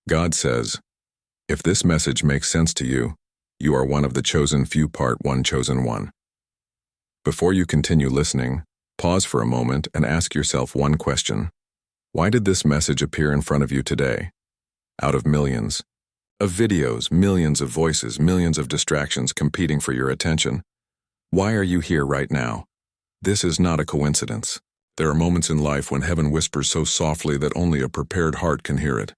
God says, if this message makes sense to you, you are one of the chosen few. Part 1, Chosen One. Before you continue listening, pause for a moment and ask yourself one question. Why did this message appear in front of you today? Out of millions of videos, millions of voices, millions of distractions competing for your attention, why are you here right now? This is not a coincidence. There are moments in life when heaven whispers so softly that only a prepared heart can hear it.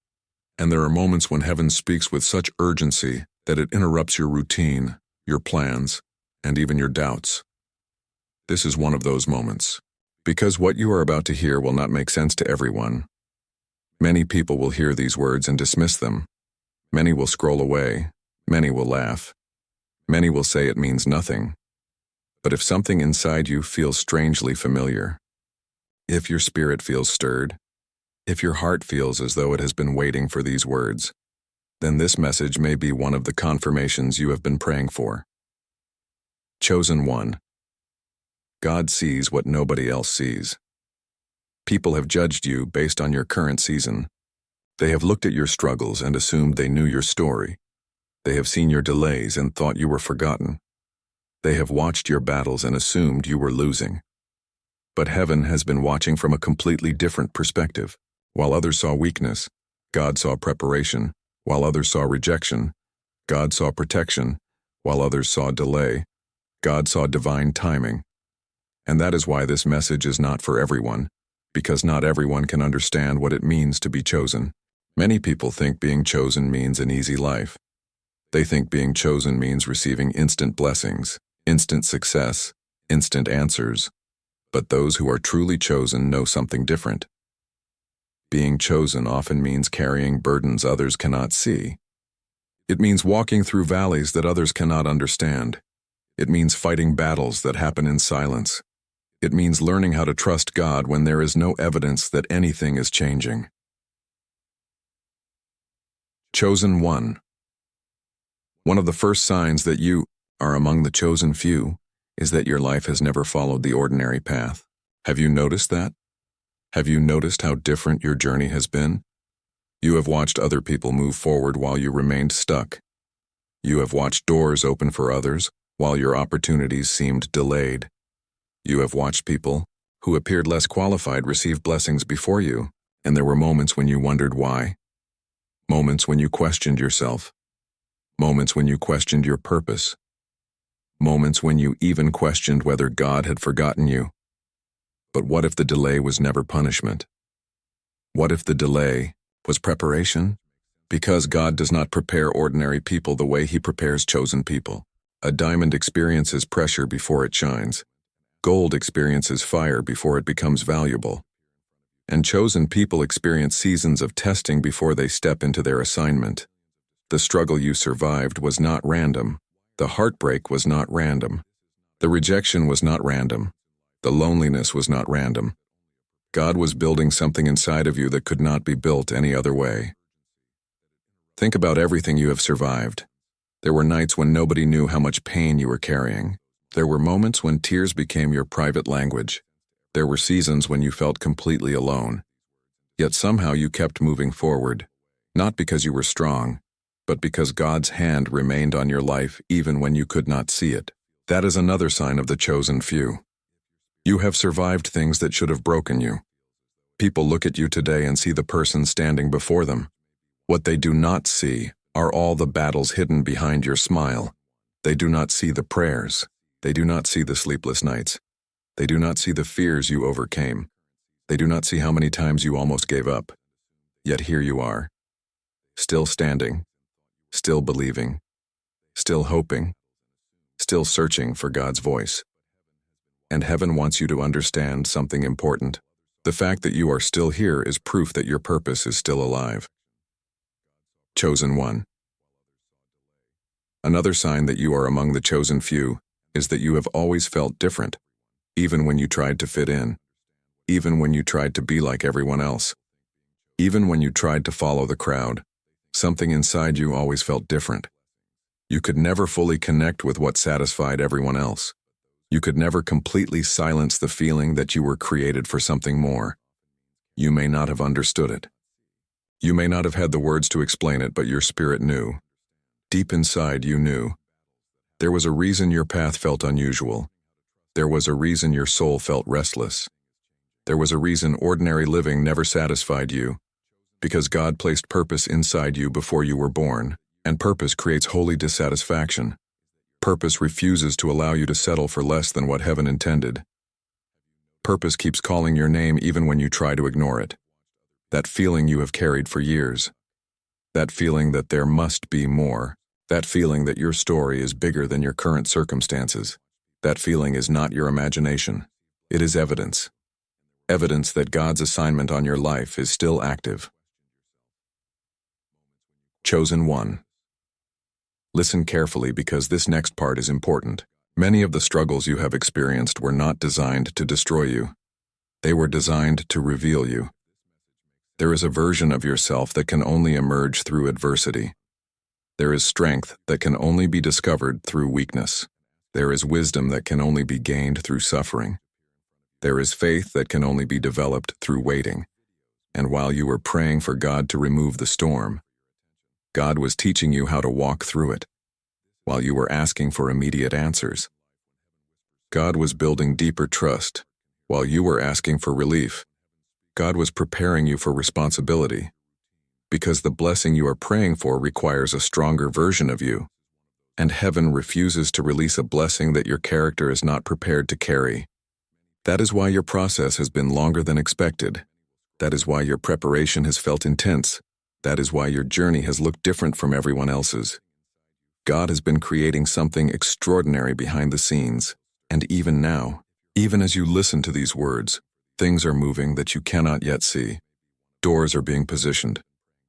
And there are moments when heaven speaks with such urgency that it interrupts your routine, your plans, and even your doubts. This is one of those moments. Because what you are about to hear will not make sense to everyone. Many people will hear these words and dismiss them. Many will scroll away. Many will laugh. Many will say it means nothing. But if something inside you feels strangely familiar, if your spirit feels stirred, if your heart feels as though it has been waiting for these words, then this message may be one of the confirmations you have been praying for. Chosen One. God sees what nobody else sees. People have judged you based on your current season. They have looked at your struggles and assumed they knew your story. They have seen your delays and thought you were forgotten. They have watched your battles and assumed you were losing. But heaven has been watching from a completely different perspective. While others saw weakness, God saw preparation. While others saw rejection, God saw protection. While others saw delay, God saw divine timing. And that is why this message is not for everyone, because not everyone can understand what it means to be chosen. Many people think being chosen means an easy life. They think being chosen means receiving instant blessings, instant success, instant answers. But those who are truly chosen know something different. Being chosen often means carrying burdens others cannot see. It means walking through valleys that others cannot understand. It means fighting battles that happen in silence. It means learning how to trust God when there is no evidence that anything is changing. Chosen One. One of the first signs that you are among the chosen few is that your life has never followed the ordinary path. Have you noticed that? Have you noticed how different your journey has been? You have watched other people move forward while you remained stuck. You have watched doors open for others while your opportunities seemed delayed. You have watched people who appeared less qualified receive blessings before you, and there were moments when you wondered why. Moments when you questioned yourself. Moments when you questioned your purpose. Moments when you even questioned whether God had forgotten you. But what if the delay was never punishment? What if the delay was preparation? Because God does not prepare ordinary people the way He prepares chosen people. A diamond experiences pressure before it shines. Gold experiences fire before it becomes valuable. And chosen people experience seasons of testing before they step into their assignment. The struggle you survived was not random. The heartbreak was not random. The rejection was not random. The loneliness was not random. God was building something inside of you that could not be built any other way. Think about everything you have survived. There were nights when nobody knew how much pain you were carrying. There were moments when tears became your private language. There were seasons when you felt completely alone. Yet somehow you kept moving forward, not because you were strong, but because God's hand remained on your life even when you could not see it. That is another sign of the chosen few. You have survived things that should have broken you. People look at you today and see the person standing before them. What they do not see are all the battles hidden behind your smile. They do not see the prayers. They do not see the sleepless nights. They do not see the fears you overcame. They do not see how many times you almost gave up. Yet here you are, still standing, still believing, still hoping, still searching for God's voice. And heaven wants you to understand something important. The fact that you are still here is proof that your purpose is still alive. Chosen One. Another sign that you are among the chosen few is that you have always felt different, even when you tried to fit in, even when you tried to be like everyone else, even when you tried to follow the crowd. Something inside you always felt different. You could never fully connect with what satisfied everyone else. You could never completely silence the feeling that you were created for something more. You may not have understood it. You may not have had the words to explain it, but your spirit knew. Deep inside, you knew. There was a reason your path felt unusual. There was a reason your soul felt restless. There was a reason ordinary living never satisfied you. Because God placed purpose inside you before you were born, and purpose creates holy dissatisfaction. Purpose refuses to allow you to settle for less than what heaven intended. Purpose keeps calling your name even when you try to ignore it. That feeling you have carried for years. That feeling that there must be more. That feeling that your story is bigger than your current circumstances. That feeling is not your imagination. It is evidence. Evidence that God's assignment on your life is still active. Chosen one. Listen carefully because this next part is important. Many of the struggles you have experienced were not designed to destroy you. They were designed to reveal you. There is a version of yourself that can only emerge through adversity. There is strength that can only be discovered through weakness. There is wisdom that can only be gained through suffering. There is faith that can only be developed through waiting. And while you were praying for God to remove the storm, God was teaching you how to walk through it. While you were asking for immediate answers, God was building deeper trust. While you were asking for relief, God was preparing you for responsibility. Because the blessing you are praying for requires a stronger version of you, and heaven refuses to release a blessing that your character is not prepared to carry. That is why your process has been longer than expected. That is why your preparation has felt intense. That is why your journey has looked different from everyone else's. God has been creating something extraordinary behind the scenes, and even now, even as you listen to these words, things are moving that you cannot yet see. Doors are being positioned.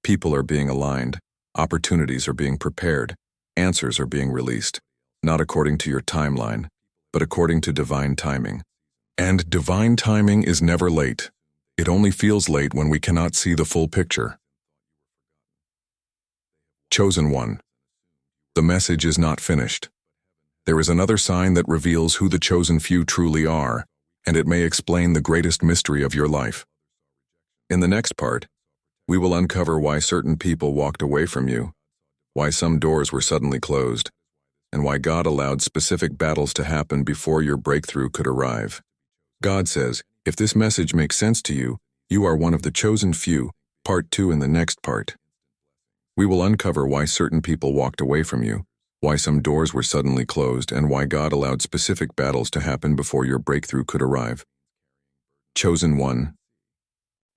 People are being aligned. Opportunities are being prepared. Answers are being released, not according to your timeline, but according to divine timing. And divine timing is never late. It only feels late when we cannot see the full picture. Chosen one. The message is not finished. There is another sign that reveals who the chosen few truly are, and it may explain the greatest mystery of your life. In the next part, we will uncover why certain people walked away from you, why some doors were suddenly closed, and why God allowed specific battles to happen before your breakthrough could arrive. God says, if this message makes sense to you, you are one of the chosen few. Part 2 in the next part. We will uncover why certain people walked away from you, why some doors were suddenly closed, and why God allowed specific battles to happen before your breakthrough could arrive. Chosen one.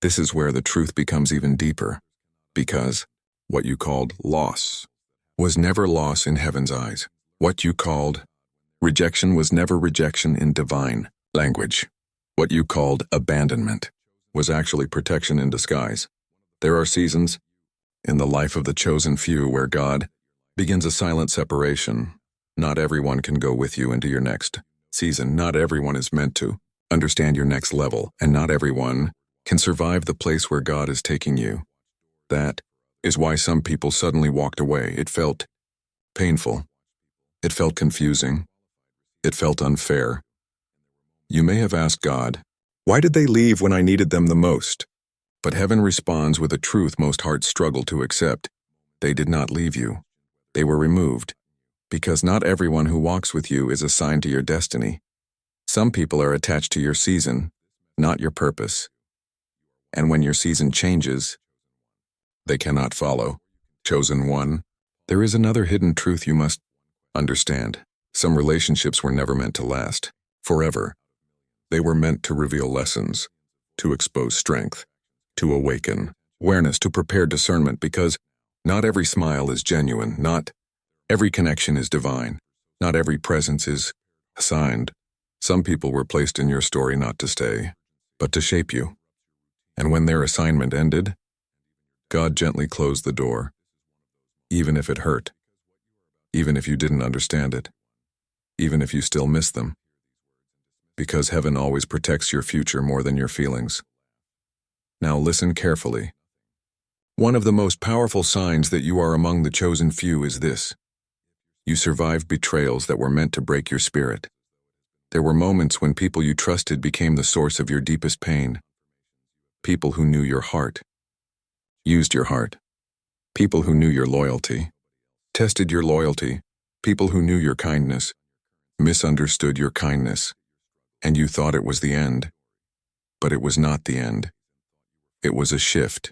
This is where the truth becomes even deeper, because what you called loss was never loss in heaven's eyes. What you called rejection was never rejection in divine language. What you called abandonment was actually protection in disguise. There are seasons in the life of the chosen few where God begins a silent separation. Not everyone can go with you into your next season. Not everyone is meant to understand your next level, and not everyone can survive the place where God is taking you. That is why some people suddenly walked away. It felt painful. It felt confusing. It felt unfair. You may have asked God, why did they leave when I needed them the most? But heaven responds with a truth most hearts struggle to accept. They did not leave you. They were removed. Because not everyone who walks with you is assigned to your destiny. Some people are attached to your season, not your purpose. And when your season changes, they cannot follow. Chosen one. There is another hidden truth you must understand. Some relationships were never meant to last forever. They were meant to reveal lessons, to expose strength, to awaken awareness, to prepare discernment, because not every smile is genuine, not every connection is divine, not every presence is assigned. Some people were placed in your story not to stay, but to shape you. And when their assignment ended, God gently closed the door, even if it hurt, even if you didn't understand it, even if you still miss them. Because heaven always protects your future more than your feelings. Now listen carefully. One of the most powerful signs that you are among the chosen few is this. You survived betrayals that were meant to break your spirit. There were moments when people you trusted became the source of your deepest pain. People who knew your heart. used your heart. People who knew your loyalty, tested your loyalty, people who knew your kindness, misunderstood your kindness, and you thought it was the end. But it was not the end. It was a shift,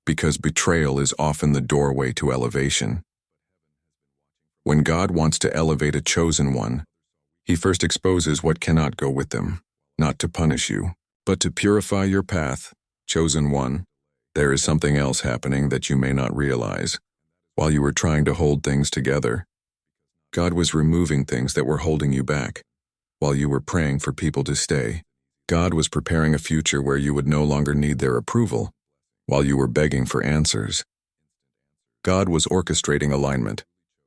because betrayal is often the doorway to elevation. When God wants to elevate a chosen one, He first exposes what cannot go with them, not to punish you, but to purify your path. Chosen one, there is something else happening that you may not realize. While you were trying to hold things together, God was removing things that were holding you back. While you were praying for people to stay, God was preparing a future where you would no longer need their approval. While you were begging for answers, God was orchestrating alignment,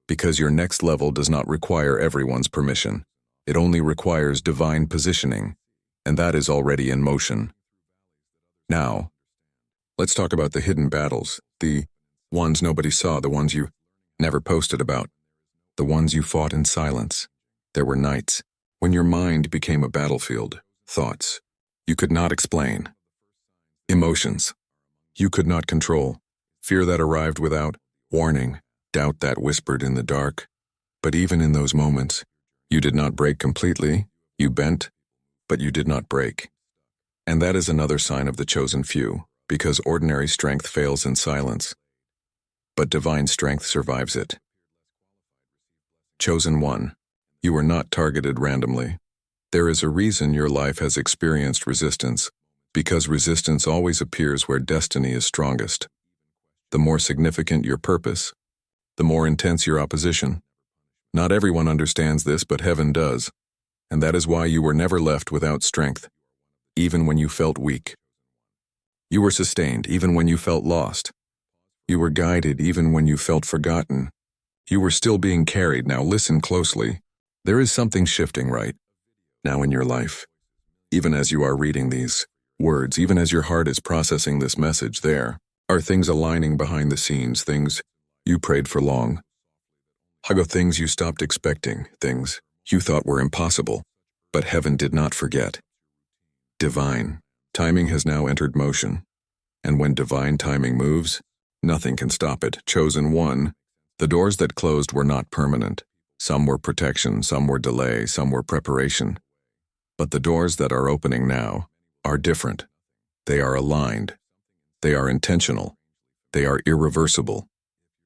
because your next level does not require everyone's permission. It only requires divine positioning, and that is already in motion. Now, let's talk about the hidden battles, the ones nobody saw, the ones you never posted about, the ones you fought in silence. There were nights when your mind became a battlefield, thoughts you could not explain, emotions you could not control, fear that arrived without warning, doubt that whispered in the dark. But even in those moments, you did not break completely. You bent, but you did not break. And that is another sign of the chosen few, because ordinary strength fails in silence, but divine strength survives it. Chosen one, you are not targeted randomly. There is a reason your life has experienced resistance, because resistance always appears where destiny is strongest. The more significant your purpose, the more intense your opposition. Not everyone understands this, but heaven does, and that is why you were never left without strength, even when you felt weak. You were sustained even when you felt lost. You were guided even when you felt forgotten. You were still being carried. Now listen closely. There is something shifting right now in your life. Even as you are reading these words, even as your heart is processing this message, there are things aligning behind the scenes, things you prayed for long. Things you stopped expecting, things you thought were impossible, but heaven did not forget. Divine timing has now entered motion, and when divine timing moves, nothing can stop it. Chosen one, the doors that closed were not permanent. Some were protection, some were delay, some were preparation. But the doors that are opening now are different. They are aligned. They are intentional. They are irreversible.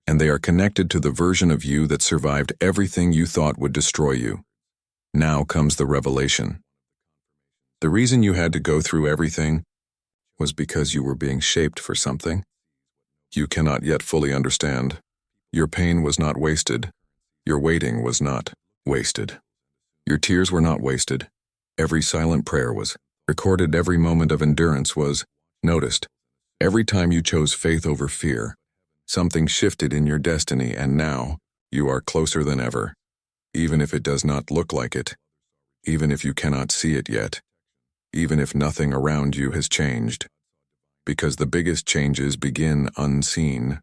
And they are connected to the version of you that survived everything you thought would destroy you. Now comes the revelation. The reason you had to go through everything was because you were being shaped for something you cannot yet fully understand. Your pain was not wasted. Your waiting was not wasted. Your tears were not wasted. Every silent prayer was recorded. Every moment of endurance was noticed. Every time you chose faith over fear, something shifted in your destiny, and now you are closer than ever. Even if it does not look like it, even if you cannot see it yet, even if nothing around you has changed, because the biggest changes begin unseen.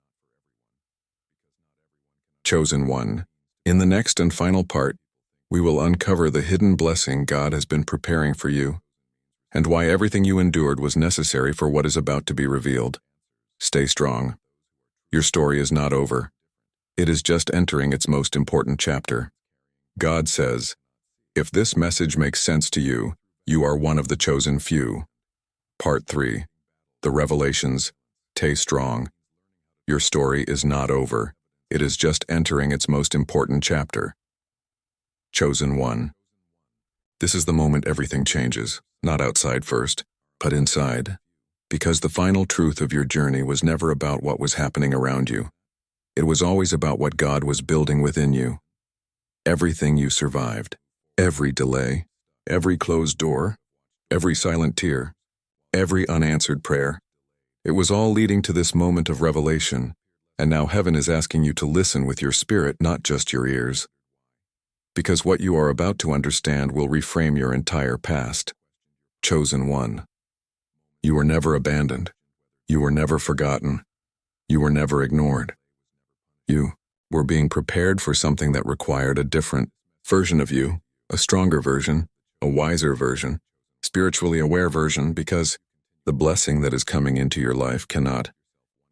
Chosen one, in the next and final part, we will uncover the hidden blessing God has been preparing for you, and why everything you endured was necessary for what is about to be revealed. Stay strong. Your story is not over. It is just entering its most important chapter. God says, if this message makes sense to you, you are one of the chosen few. Part 3. The Revelations. Stay strong. Your story is not over. It is just entering its most important chapter. Chosen one. This is the moment everything changes, not outside first, but inside. Because the final truth of your journey was never about what was happening around you. It was always about what God was building within you. Everything you survived, every delay, every closed door, every silent tear, every unanswered prayer, it was all leading to this moment of revelation, and now heaven is asking you to listen with your spirit, not just your ears. Because what you are about to understand will reframe your entire past. Chosen one. You were never abandoned. You were never forgotten. You were never ignored. You were being prepared for something that required a different version of you, a stronger version, a wiser version, spiritually aware version, because the blessing that is coming into your life cannot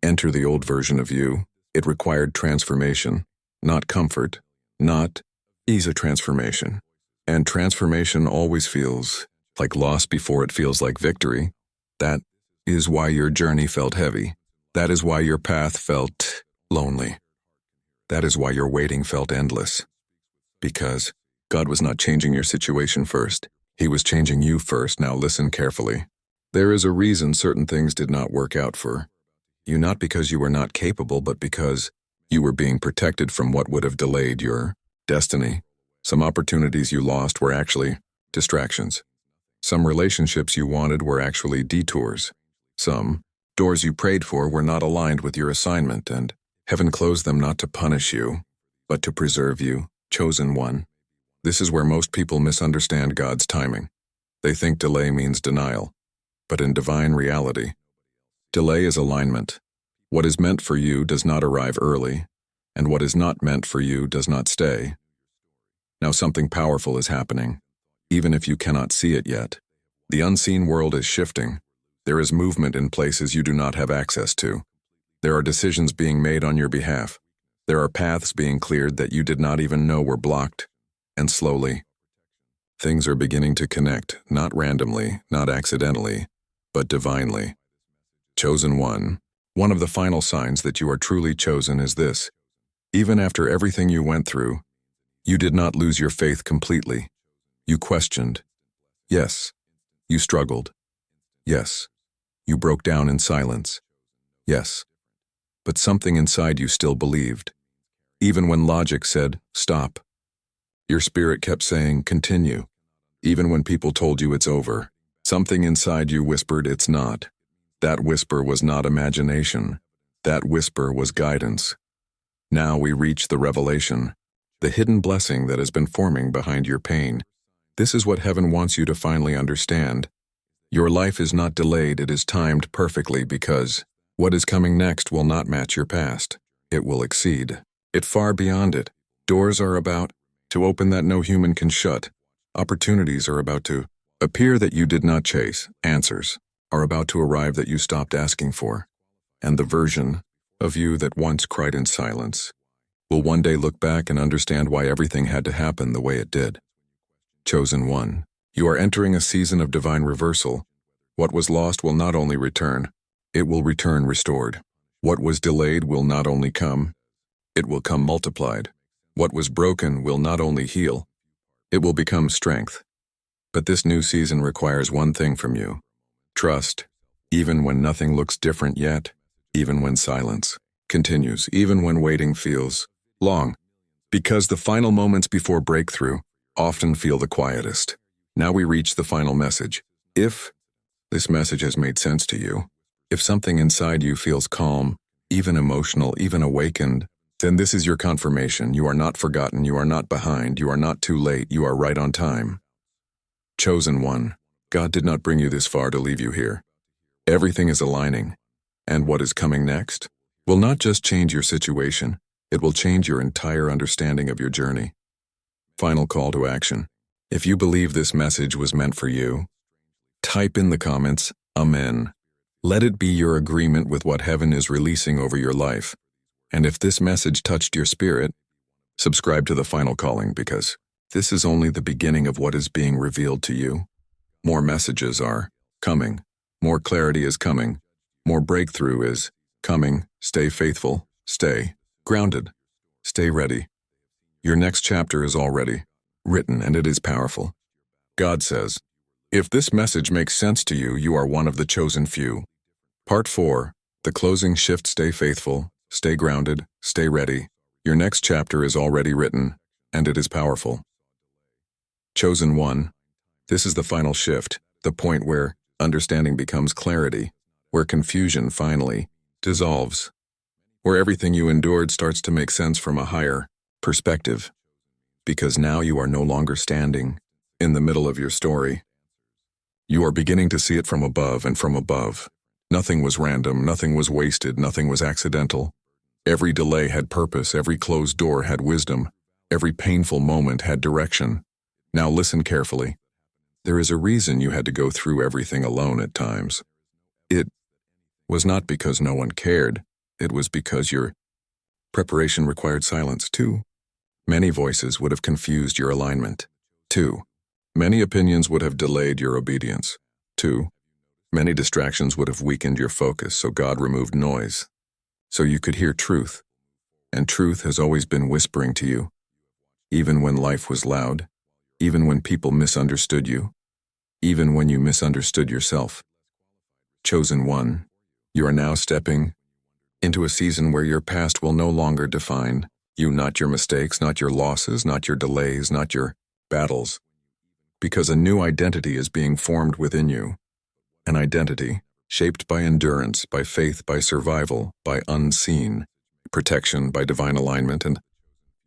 enter the old version of you. It required transformation, not comfort, not ease. A transformation. And transformation always feels like loss before it feels like victory. That is why your journey felt heavy. That is why your path felt lonely. That is why your waiting felt endless. Because God was not changing your situation first. He was changing you first. Now listen carefully. There is a reason certain things did not work out for you, not because you were not capable, but because you were being protected from what would have delayed your destiny. Some opportunities you lost were actually distractions. Some relationships you wanted were actually detours. Some doors you prayed for were not aligned with your assignment, and heaven closed them not to punish you, but to preserve you, chosen one. This is where most people misunderstand God's timing. They think delay means denial, but in divine reality, delay is alignment. What is meant for you does not arrive early, and what is not meant for you does not stay. Now something powerful is happening, even if you cannot see it yet. The unseen world is shifting. There is movement in places you do not have access to. There are decisions being made on your behalf. There are paths being cleared that you did not even know were blocked. And slowly, things are beginning to connect, not randomly, not accidentally, but divinely. Chosen one. One of the final signs that you are truly chosen is this. Even after everything you went through, you did not lose your faith completely. You questioned. Yes. You struggled. Yes. You broke down in silence. Yes. But something inside you still believed. Even when logic said, stop. Your spirit kept saying, continue. Even when people told you it's over, something inside you whispered it's not. That whisper was not imagination. That whisper was guidance. Now we reach the revelation, the hidden blessing that has been forming behind your pain. This is what heaven wants you to finally understand. Your life is not delayed, it is timed perfectly, because what is coming next will not match your past. It will exceed it, far beyond it. Doors are about to open that no human can shut. Opportunities are about to appear that you did not chase. Answers are about to arrive that you stopped asking for. And the version of you that once cried in silence will one day look back and understand why everything had to happen the way it did. Chosen one. You are entering a season of divine reversal. What was lost will not only return, it will return restored. What was delayed will not only come, it will come multiplied. What was broken will not only heal, it will become strength. But this new season requires one thing from you. Trust, even when nothing looks different yet, even when silence continues, even when waiting feels long. Because the final moments before breakthrough often feel the quietest. Now we reach the final message. If this message has made sense to you, if something inside you feels calm, even emotional, even awakened, then this is your confirmation. You are not forgotten, you are not behind, you are not too late, you are right on time. Chosen one. God did not bring you this far to leave you here. Everything is aligning, and what is coming next will not just change your situation, it will change your entire understanding of your journey. Final call to action. If you believe this message was meant for you, type in the comments, Amen. Let it be your agreement with what heaven is releasing over your life. And if this message touched your spirit, subscribe to the final calling, because this is only the beginning of what is being revealed to you. More messages are coming. More clarity is coming. More breakthrough is coming. Stay faithful. Stay grounded. Stay ready. Your next chapter is already written, and it is powerful. God says, if this message makes sense to you, you are one of the chosen few. Part 4. The closing shift. Stay faithful. Stay grounded. Stay ready. Your next chapter is already written, and it is powerful. Chosen one. This is the final shift, the point where understanding becomes clarity, where confusion finally dissolves, where everything you endured starts to make sense from a higher perspective. Because now you are no longer standing in the middle of your story. You are beginning to see it from above, and from above. Nothing was random, nothing was wasted, nothing was accidental. Every delay had purpose, every closed door had wisdom, every painful moment had direction. Now listen carefully. There is a reason you had to go through everything alone at times. It was not because no one cared. It was because your preparation required silence. 2. Many voices would have confused your alignment. 2. Many opinions would have delayed your obedience. 2. Many distractions would have weakened your focus, so God removed noise, so you could hear truth. And truth has always been whispering to you, even when life was loud, even when people misunderstood you, even when you misunderstood yourself. Chosen one, you are now stepping into a season where your past will no longer define you, not your mistakes, not your losses, not your delays, not your battles, because a new identity is being formed within you. An identity shaped by endurance, by faith, by survival, by unseen protection, by divine alignment, and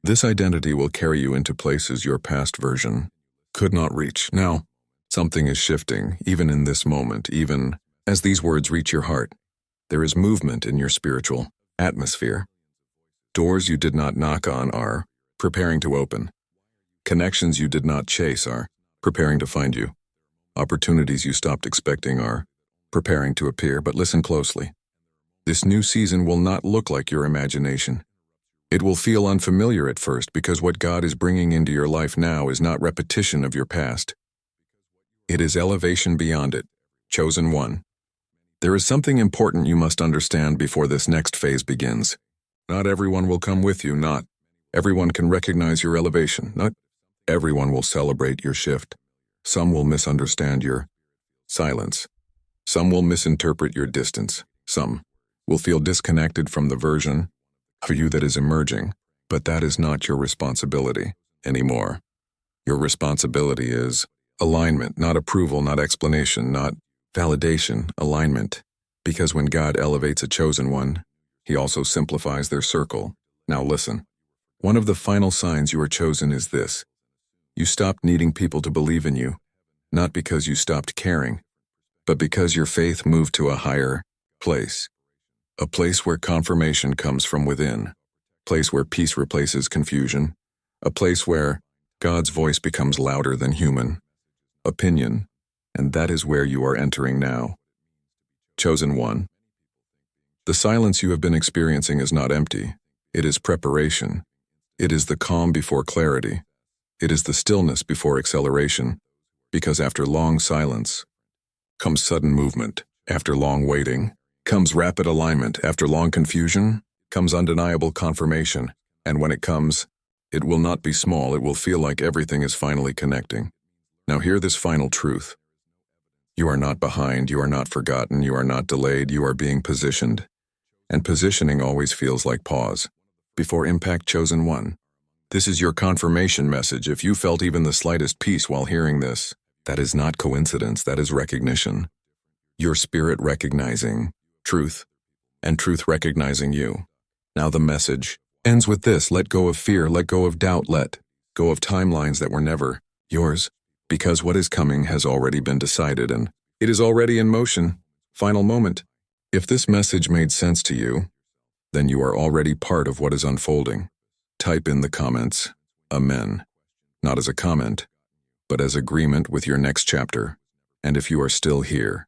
this identity will carry you into places your past version could not reach. Now, something is shifting, even in this moment, even as these words reach your heart. There is movement in your spiritual atmosphere. Doors you did not knock on are preparing to open. Connections you did not chase are preparing to find you. Opportunities you stopped expecting are preparing to appear, but listen closely. This new season will not look like your imagination. It will feel unfamiliar at first because what God is bringing into your life now is not repetition of your past. It is elevation beyond it. Chosen one. There is something important you must understand before this next phase begins. Not everyone will come with you, not everyone can recognize your elevation, not everyone will celebrate your shift. Some will misunderstand your silence. Some will misinterpret your distance. Some will feel disconnected from the version of you that is emerging, but that is not your responsibility anymore. Your responsibility is alignment, not approval, not explanation, not validation, alignment. Because when God elevates a chosen one, He also simplifies their circle. Now listen. One of the final signs you are chosen is this. You stopped needing people to believe in you, not because you stopped caring, but because your faith moved to a higher place. A place where confirmation comes from within. A place where peace replaces confusion. A place where God's voice becomes louder than human opinion. And that is where you are entering now. Chosen one. The silence you have been experiencing is not empty. It is preparation. It is the calm before clarity. It is the stillness before acceleration. Because after long silence comes sudden movement. After long waiting comes rapid alignment. After long confusion comes undeniable confirmation. And when it comes, it will not be small. It will feel like everything is finally connecting. Now hear this final truth. You are not behind. You are not forgotten. You are not delayed. You are being positioned. And positioning always feels like pause before impact. Chosen one. This is your confirmation message. If you felt even the slightest peace while hearing this, that is not coincidence. That is recognition. Your spirit recognizing truth, and truth recognizing you. Now the message ends with this. Let go of fear. Let go of doubt. Let go of timelines that were never yours. Because what is coming has already been decided and it is already in motion. Final moment. If this message made sense to you, then you are already part of what is unfolding. Type in the comments, Amen. Not as a comment, but as agreement with your next chapter. And if you are still here,